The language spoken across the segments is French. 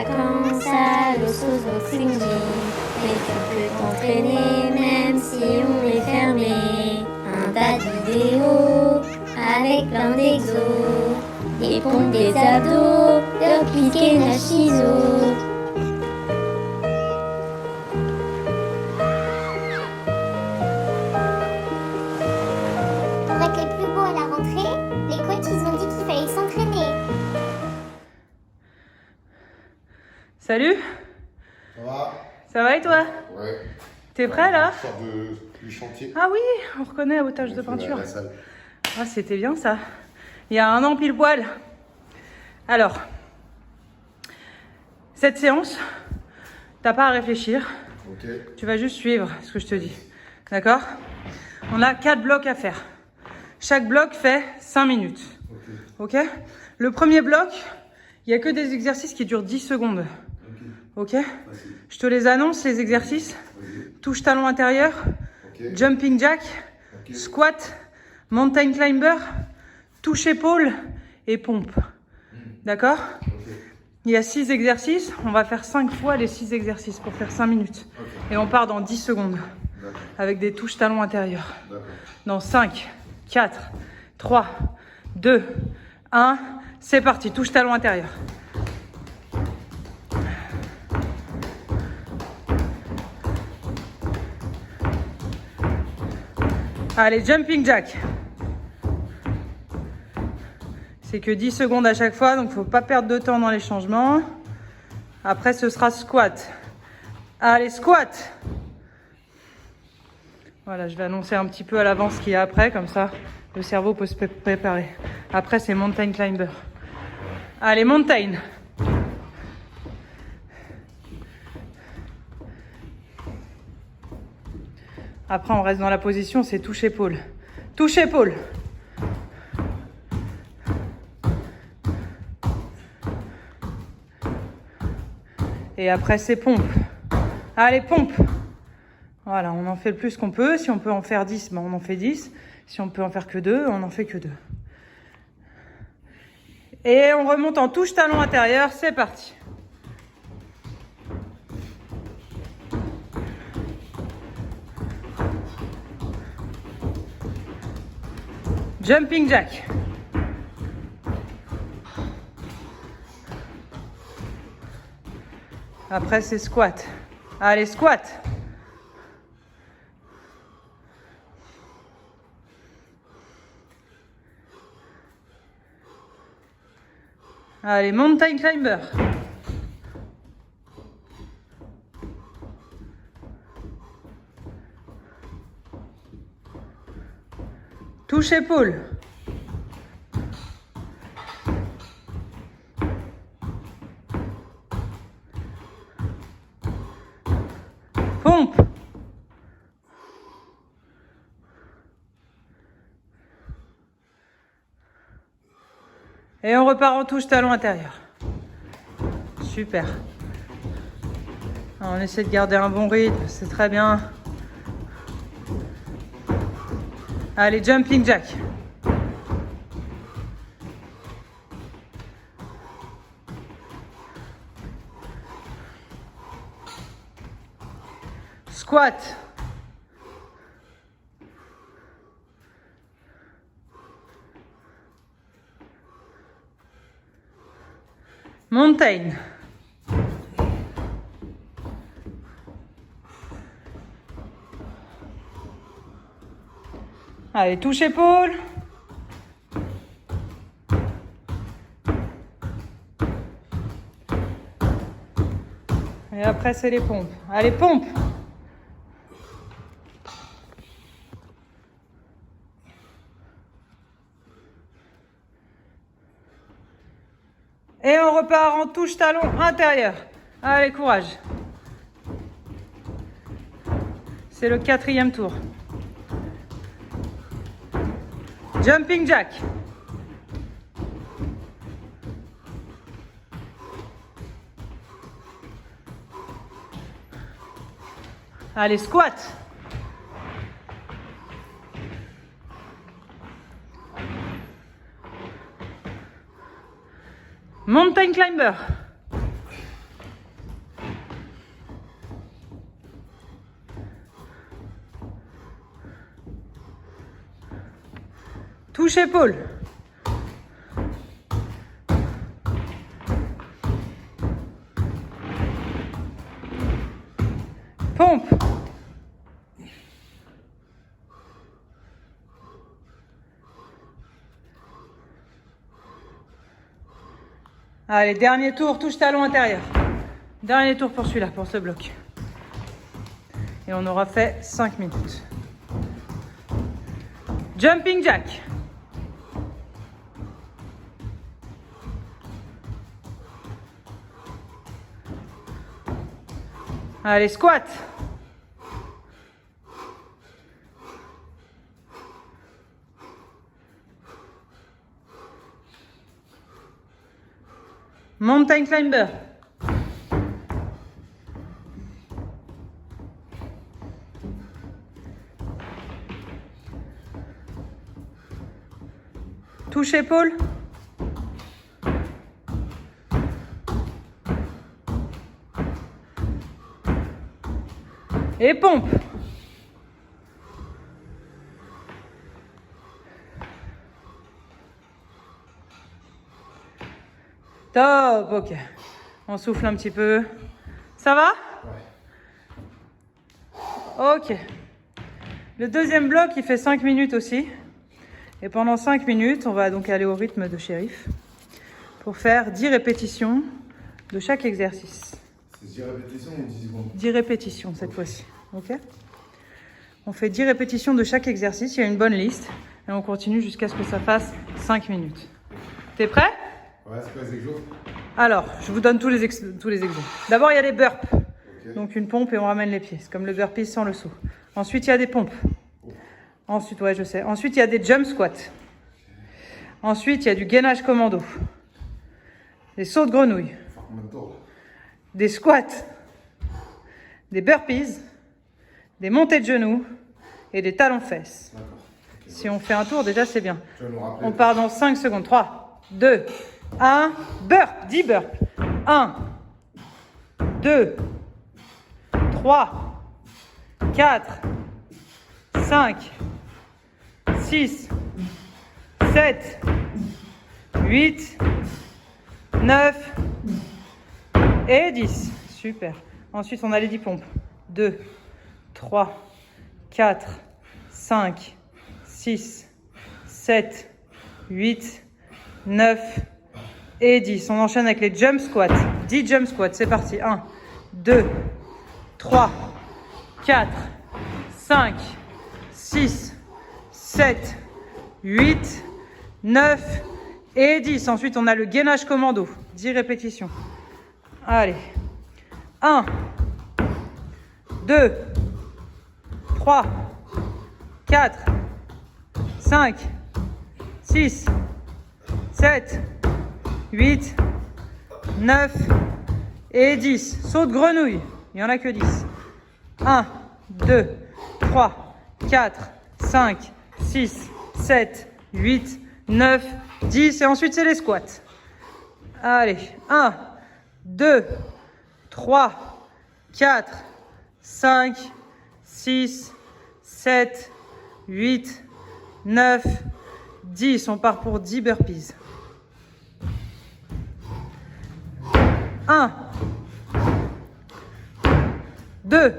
vacances à Los Boxing Gym. Mais tu peux t'entraîner même si on est fermé. Un tas de vidéos avec plein d'exos. Des pompes, des abdos, de piquer la chiso. Pour être les plus beaux à la rentrée, les coachs ils ont dit qu'il fallait s'entraîner. Salut, Ça va? ça va et toi? Ouais. T'es prêt là? On sort du chantier. Ah oui, on reconnaît aux taches de On fait peinture. la salle. Ah, c'était bien ça. Il y a un an pile poil. Alors, cette séance, t'as pas à réfléchir. Ok. Tu vas juste suivre ce que je te dis. D'accord? On a 4 blocs à faire. Chaque bloc fait 5 minutes. Ok? Le premier bloc, il n'y a que des exercices qui durent 10 secondes. Ok? Je te les annonce, les exercices. Touche talon intérieur, Ok. jumping jack, Ok. squat, mountain climber, touche épaule et pompe. D'accord? Ok. Il y a 6 exercices. On va faire 5 fois les 6 exercices pour faire 5 minutes. Ok. Et on part dans 10 secondes D'accord. avec des touches talons intérieurs. D'accord. Dans 5, 4, 3, 2, 1. C'est parti, touche talon intérieur. Allez, jumping jack. C'est que 10 secondes à chaque fois, donc il ne faut pas perdre de temps dans les changements. Après, ce sera squat. Allez, squat. Voilà, je vais annoncer un petit peu à l'avance ce qu'il y a après, comme ça, le cerveau peut se préparer. Après, c'est mountain climber. Allez, mountain. Après, on reste dans la position, c'est touche épaule. Touche épaule. Et après, c'est pompe. Allez, pompe. Voilà, on en fait le plus qu'on peut. Si on peut en faire 10, ben on en fait 10. Si on peut en faire que 2, on en fait que 2. Et on remonte en touche talon intérieur. C'est parti. Jumping jack. Après, c'est squat. Allez, squat. Allez, mountain climber. Touche épaule. Pompe. Et on repart en touche talon intérieur. Super. On essaie de garder un bon rythme, c'est très bien. Allez, jumping jack. Squat. Mountain. Allez, touche épaule. Et après, c'est les pompes. Allez, pompe. Et on repart en touche talon intérieur. Allez, courage. C'est le 4e tour. Jumping jack. Allez, squat. Mountain climber. Touche épaule. Pompe. Allez, dernier tour, touche talon intérieur. Dernier tour pour celui-là, pour ce bloc. Et on aura fait 5 minutes. Jumping jack. Allez, squat. Mountain climber. Touche épaule. Et pompe. Top, ok. On souffle un petit peu. Ça va? Ouais. Ok. Le deuxième bloc, il fait 5 minutes aussi. Et pendant 5 minutes, on va donc aller au rythme de Shérif pour faire 10 répétitions de chaque exercice. C'est 10 répétitions ou 10 secondes? 10 répétitions cette fois-ci. Ok? On fait 10 répétitions de chaque exercice. Il y a une bonne liste. Et on continue jusqu'à ce que ça fasse 5 minutes. T'es prêt? Ouais, c'est quoi les exos? Alors, je vous donne tous les exos. D'abord, il y a les burps. Ok. Donc une pompe et on ramène les pieds. C'est comme le burpee sans le saut. Ensuite, il y a des pompes. Ensuite, ouais, je sais. Ensuite, il y a des jump squats. Ensuite, il y a du gainage commando. Des sauts de grenouille. Faire combien de tours? Des squats. Des burpees. Des montées de genoux. Et des talons-fesses. D'accord. Ok. Si on fait un tour, déjà, c'est bien. Tu vas nous rappeler? On part dans 5 secondes. 3, 2, 1. Burp. 10 burps. 1, 2, 3, 4, 5, 6, 7, 8, 9 et 10. Super. Ensuite, on a les 10 pompes. 2, 3, 4, 5, 6, 7, 8, 9 et 10. On enchaîne avec les jump squats. 10 jump squats. C'est parti. 1, 2, 3, 4, 5, 6, 7, 8, 9 et 10. Ensuite, on a le gainage commando. 10 répétitions. Allez. 1, 2, 3, 4, 5, 6, 7, 8, 9 et 10. Saut de grenouille. Il n'y en a que 10. 1, 2, 3, 4, 5, 6, 7, 8, 9, 10. Et ensuite, c'est les squats. Allez. 1, 2, 3, 4, 5, 6, 7, 8, 9, 10. On part pour 10 burpees. 1, 2,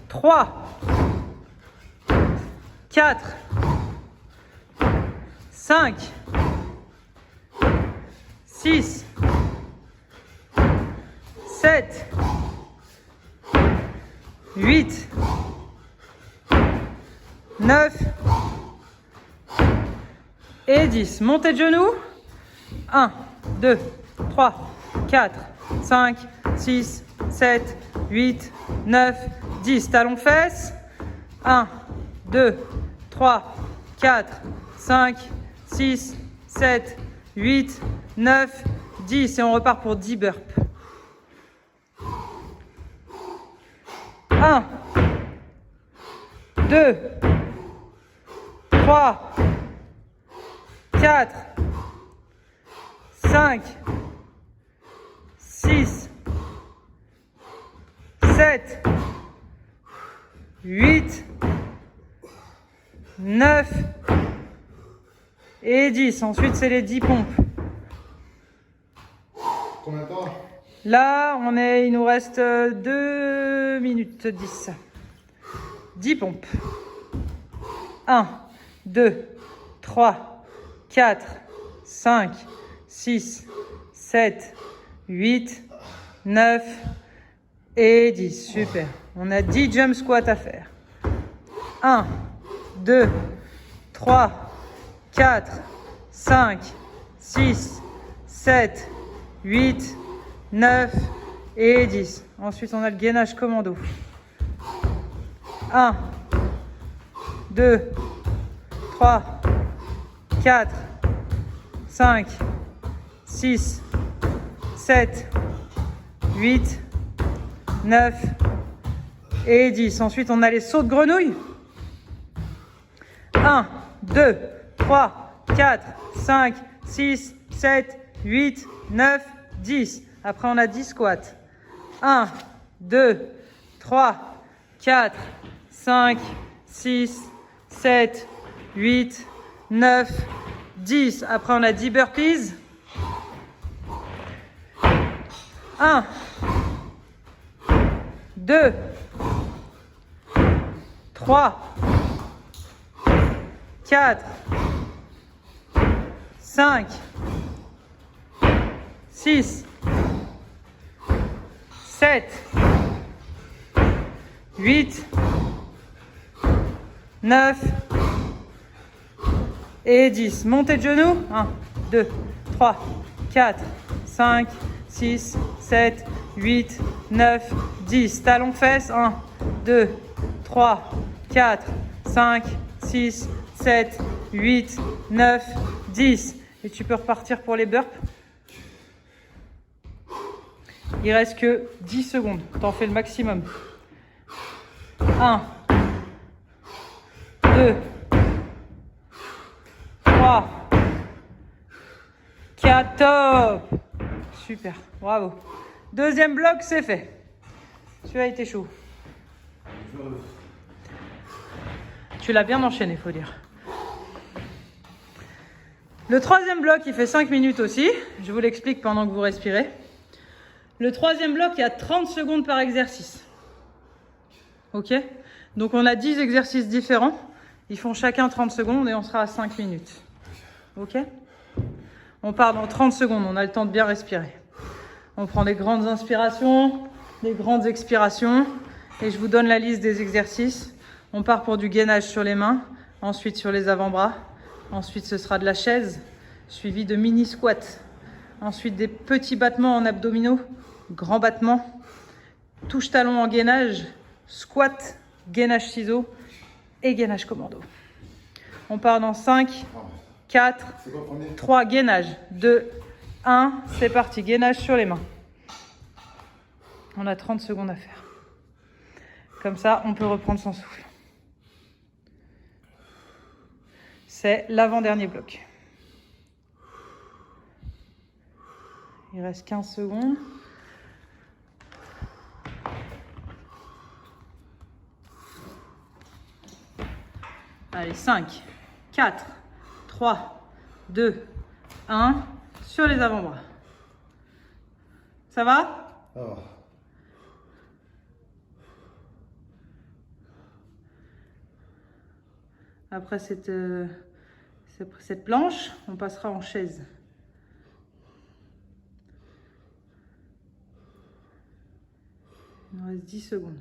3, 4, 5, 6, 7, 8, 9 et 10. Montée de genoux. 1, 2, 3, 4, 5, 6, 7, 8, 9, 10. Talons fesses. 1, 2, 3, 4, 5, 6, 7, 8, 9, 10. Et on repart pour 10 burps. 1, 2, 3, 4, 5, 6, 7, 8, 9 et 10. Ensuite, c'est les 10 pompes. Combien de temps? Là, il nous reste 2 minutes 10. 10 pompes. 1, 2, 3, 4, 5, 6, 7, 8, 9 et 10. Super. On a 10 jump squats à faire. 1, 2, 3, 4, 5, 6, 7, 8, 9 et 10. Ensuite, on a le gainage commando. 1, 2, 3, 4, 5, 6, 7, 8, 9 et 10. Ensuite, on a les sauts de grenouille. 1, 2, 3, 4, 5, 6, 7, 8, 9, 10. Après, on a 10 squats. 1, 2, 3, 4, 5, 6, 7, 8, 9, 10. Après, on a 10 burpees. 1, 2, 3, 4, 5, 6, 7, 8, 9 et 10. Montée de genoux. 1, 2, 3, 4, 5, 6, 7, 8, 9, 10. Talons fesses. 1, 2, 3, 4, 5, 6, 7, 8, 9, 10. Et tu peux repartir pour les burps. Il reste que 10 secondes. T'en fais le maximum. 1, 2, 3, 4, top. Super, bravo. Deuxième bloc, c'est fait. Celui-là a été chaud. Tu l'as bien enchaîné, faut dire. Le troisième bloc, il fait 5 minutes aussi. Je vous l'explique pendant que vous respirez. Le troisième bloc, il y a 30 secondes par exercice. Ok? Donc on a 10 exercices différents. Ils font chacun 30 secondes et on sera à 5 minutes. Ok? On part dans 30 secondes, on a le temps de bien respirer. On prend des grandes inspirations, des grandes expirations. Et je vous donne la liste des exercices. On part pour du gainage sur les mains, ensuite sur les avant-bras. Ensuite, ce sera de la chaise, suivi de mini squats. Ensuite, des petits battements en abdominaux, grands battements, touche-talon en gainage, squat, gainage ciseaux et gainage commando. On part dans 5, 4, 3, gainage, 2, 1. C'est parti, gainage sur les mains. On a 30 secondes à faire. Comme ça, on peut reprendre son souffle. C'est l'avant-dernier bloc. Il reste 15 secondes. Allez, 5, 4, 3, 2, 1. Sur les avant-bras. Ça va? Ah. Après cette planche, on passera en chaise. Il nous reste 10 secondes.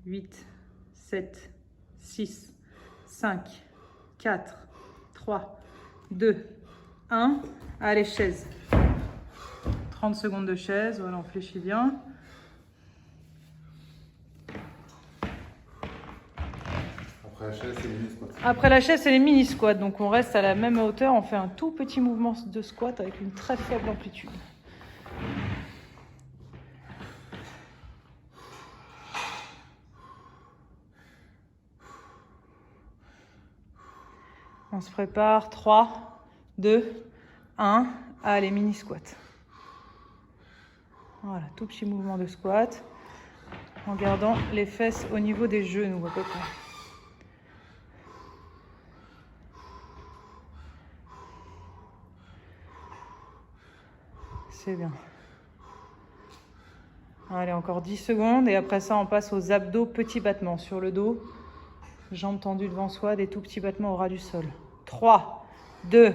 8, 7, 6, 5, 4, 3, 2, 1. Allez, chaise. 30 secondes de chaise. Voilà, on fléchit bien. Après la chaise, c'est les mini squats. Après la chaise, c'est les mini squats. Donc on reste à la même hauteur. On fait un tout petit mouvement de squat avec une très faible amplitude. On se prépare. 3, 2, 1. Allez, mini squat. Voilà, tout petit mouvement de squat. En gardant les fesses au niveau des genoux à peu près. c'est bien. Allez, encore 10 secondes. Et après ça, on passe aux abdos, petits battements. Sur le dos, jambes tendues devant soi, des tout petits battements au ras du sol. 3, 2,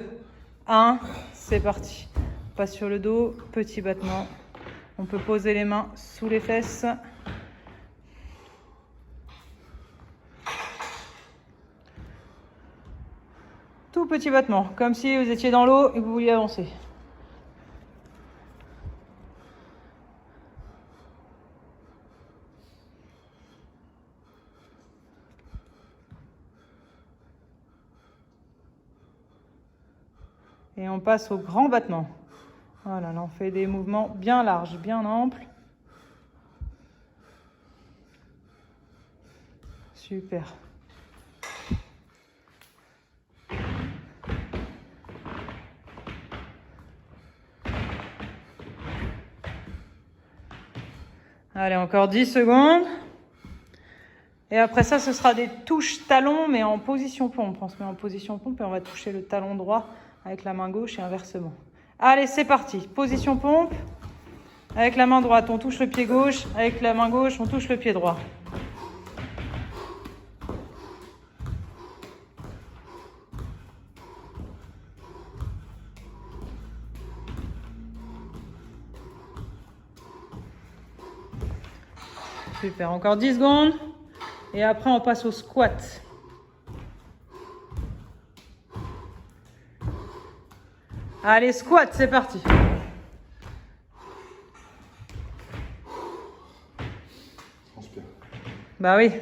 1, c'est parti. On passe sur le dos, petit battement. On peut poser les mains sous les fesses. Tout petit battement, comme si vous étiez dans l'eau et que vous vouliez avancer. Et on passe au grand battement. Voilà, là on fait des mouvements bien larges, bien amples. Super. Allez, encore 10 secondes. Et après ça, ce sera des touches talons, mais en position pompe. On se met en position pompe et on va toucher le talon droit avec la main gauche et inversement. Allez, c'est parti. Position pompe. Avec la main droite, on touche le pied gauche. Avec la main gauche, on touche le pied droit. Super, encore 10 secondes. Et après, on passe au squat. Allez, squat, c'est parti. Transpire. Bah oui.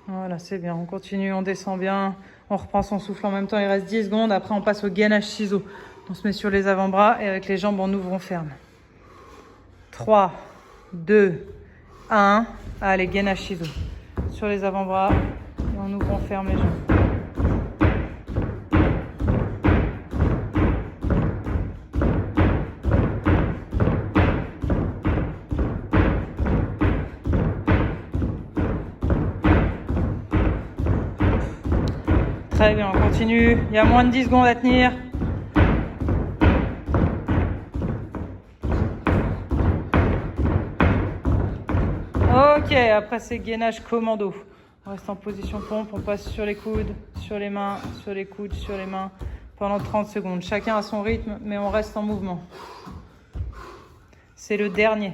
Voilà, c'est bien. On continue, on descend bien. On reprend son souffle en même temps. Il reste 10 secondes. Après, on passe au gainage ciseaux. On se met sur les avant-bras et avec les jambes, on ouvre, on ferme. 3, 2, 1. Allez, gainage ciseaux. Sur les avant-bras. Et on ouvre, on ferme les jambes. Très bien, on continue. Il y a moins de 10 secondes à tenir. Ok, après c'est gainage commando. On reste en position pompe, on passe sur les coudes, sur les mains, sur les coudes, sur les mains pendant 30 secondes. Chacun à son rythme, mais on reste en mouvement. C'est le dernier.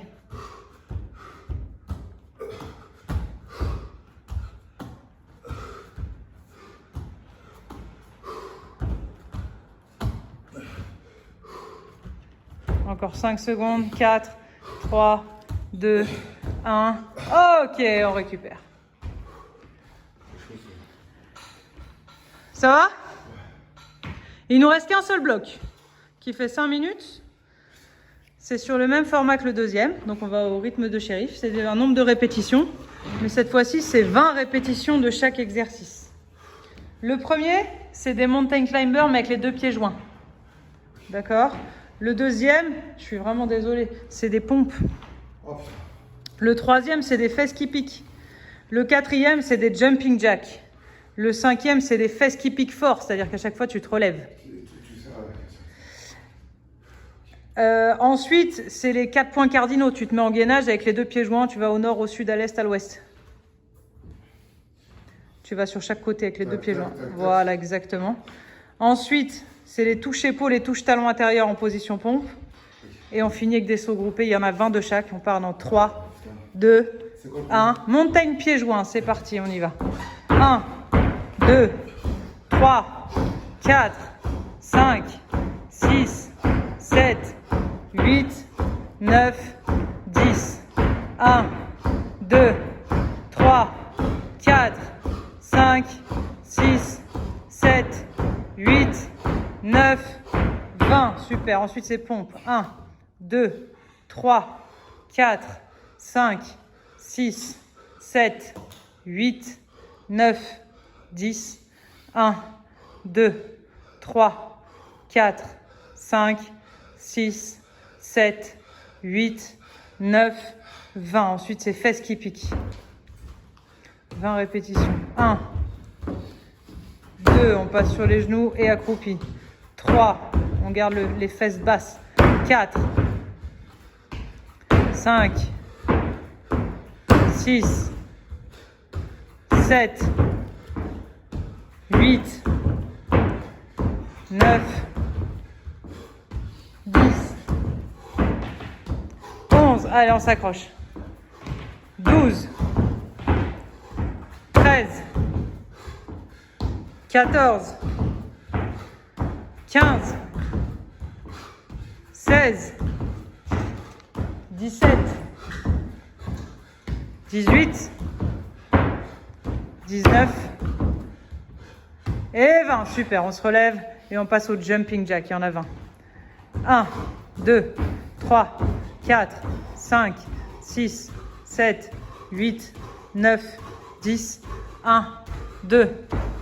Encore 5 secondes. 4, 3, 2, 1. Ok, on récupère. Ça va? Il nous reste qu'un seul bloc qui fait 5 minutes. C'est sur le même format que le deuxième. Donc on va au rythme de shérif. C'est un nombre de répétitions. Mais cette fois-ci, c'est 20 répétitions de chaque exercice. Le premier, c'est des mountain climbers mais avec les deux pieds joints. D'accord? Le deuxième, je suis vraiment désolée, c'est des pompes. Le troisième, c'est des fesses qui piquent. Le quatrième, c'est des jumping jacks. Le cinquième, c'est des fesses qui piquent fort, c'est-à-dire qu'à chaque fois, tu te relèves. Ensuite, c'est les 4 points cardinaux. Tu te mets en gainage avec les deux pieds joints, tu vas au nord, au sud, à l'est, à l'ouest. Tu vas sur chaque côté avec les deux pieds joints. Voilà, exactement. Ensuite, c'est les touches épaules et touches talons intérieurs en position pompe. Et on finit avec des sauts groupés. Il y en a 20 de chaque. On part dans 3, 2, 1. Montagne pieds joints. C'est parti, on y va. 1, 2, 3, 4, 5, 6, 7, 8, 9, 10. 1, 2, 3, 4, 5, 6, 7, 8, 9, 20. Super. Ensuite, c'est pompe. 1, 2, 3, 4, 5, 6, 7, 8, 9, 10. 1, 2, 3, 4, 5, 6, 7, 8, 9, 20. Ensuite, c'est fesses qui piquent. 20 répétitions. 1, 2, on passe sur les genoux et accroupi. 3, on garde les fesses basses. 4, 5, 6, 7, 8, 9, 10, 11. Allez, on s'accroche. 12, 13, 14, 15, 16, 17, 18, 19 et 20. Super, on se relève et on passe au jumping jack. Il y en a 20. 1, 2, 3, 4, 5, 6, 7, 8, 9, 10. 1, 2,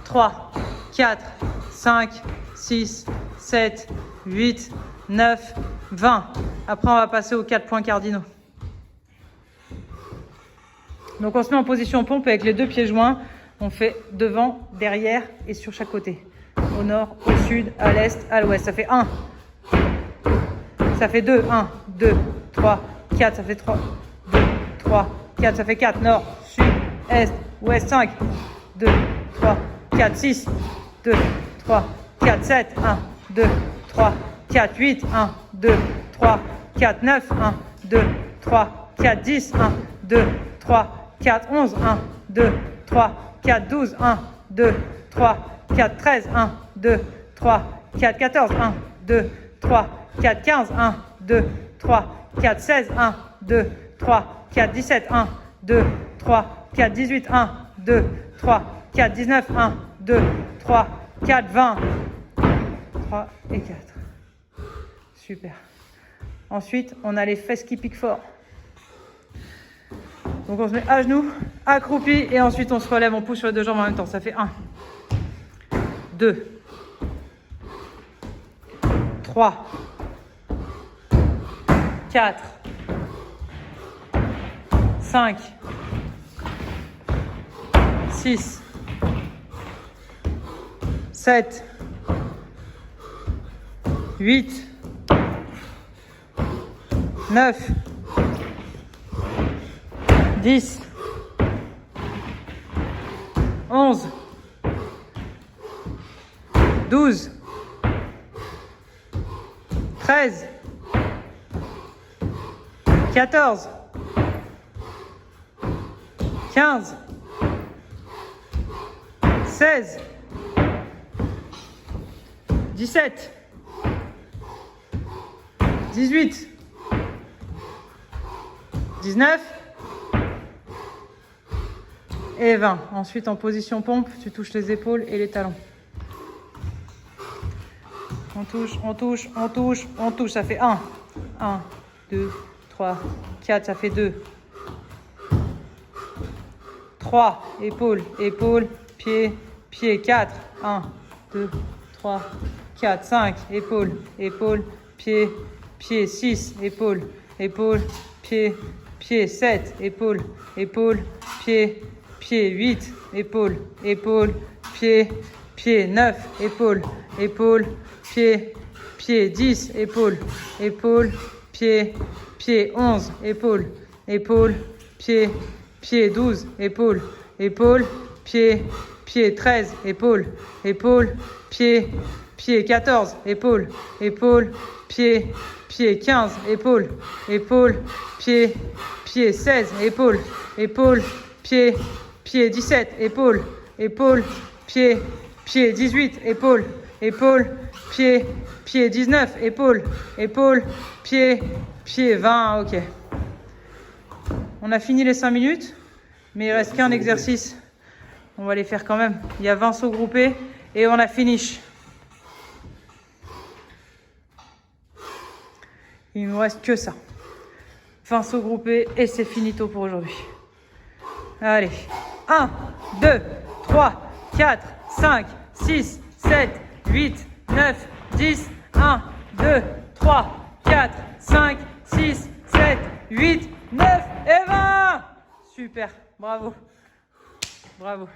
3, 4, 5, 6, 7, 8, 9, 20. Après, on va passer aux 4 points cardinaux. Donc, on se met en position pompe avec les deux pieds joints. On fait devant, derrière et sur chaque côté. Au nord, au sud, à l'est, à l'ouest. Ça fait 1. Ça fait 2. 1, 2, 3, 4. Ça fait 3. 2, 3, 4. Ça fait 4. Nord, sud, est, ouest. 5. 2, 3, 4, 6. 2, 3, 4, 7. 1, 2, 3, 4, 8. 1, 2, 3, 4, 9. 1, 2, 3, 4, 10. 1, 2, 3, 4, 11. 1, 2, 3, 4, 12. 1, 2, 3, 4, 13. 1, 2, 3, 4, 14. 1, 2, 3, 4, 15. 1, 2, 3, 4, 16. 1, 2, 3, 4, 17. 1, 2, 3, 4, 18. 1, 2, 3, 4, 19. 1, 2, 3, 4, 20. 3 et 4. Super. Ensuite, on a les fesses qui piquent fort. Donc on se met à genoux, accroupi et ensuite on se relève, on pousse sur les deux jambes en même temps. Ça fait 1, 2, 3, 4, 5, 6, 7, 8, 9, 10, 11, 12, 13, 14, 15, 16, 17, 18, 19 et 20. Ensuite, en position pompe, tu touches les épaules et les talons. On touche, on touche, on touche, on touche. Ça fait 1, 1, 2, 3, 4. Ça fait 2, 3. Épaules, épaules, pied, pied. 4, 1, 2, 3, 4, 5. Épaules, épaules, pied, pied. 6. Épaules, épaules, pied, pied. 7. Épaules, épaules, pied, pied. 8. Épaules, épaules, pied, pied. 9. Épaules, épaules, pied, pied. 10. Épaules, épaules, pied, pied. 11. Épaules, épaules, pied, pied. 12. Épaules, épaules, pied, pied. 13. Épaules, épaules, pied, pied. 14. Épaules, épaules, pied, pied. 15. Épaules, épaules, pied, pied. 16. Épaules, épaules, pied, pied. 17. Épaules, épaules, pied, pied. 18. Épaules, épaules, pied, pied. 19. Épaules, épaules, pied, pied. 20. Ok. On a fini les 5 minutes, mais il reste qu'un exercice. On va les faire quand même. Il y a 20 sauts groupés et on a finish. Il ne nous reste que ça. 20 sauts groupés et c'est finito pour aujourd'hui. Allez. 1, 2, 3, 4, 5, 6, 7, 8, 9, 10. 1, 2, 3, 4, 5, 6, 7, 8, 9 et 20. Super. Bravo. Bravo.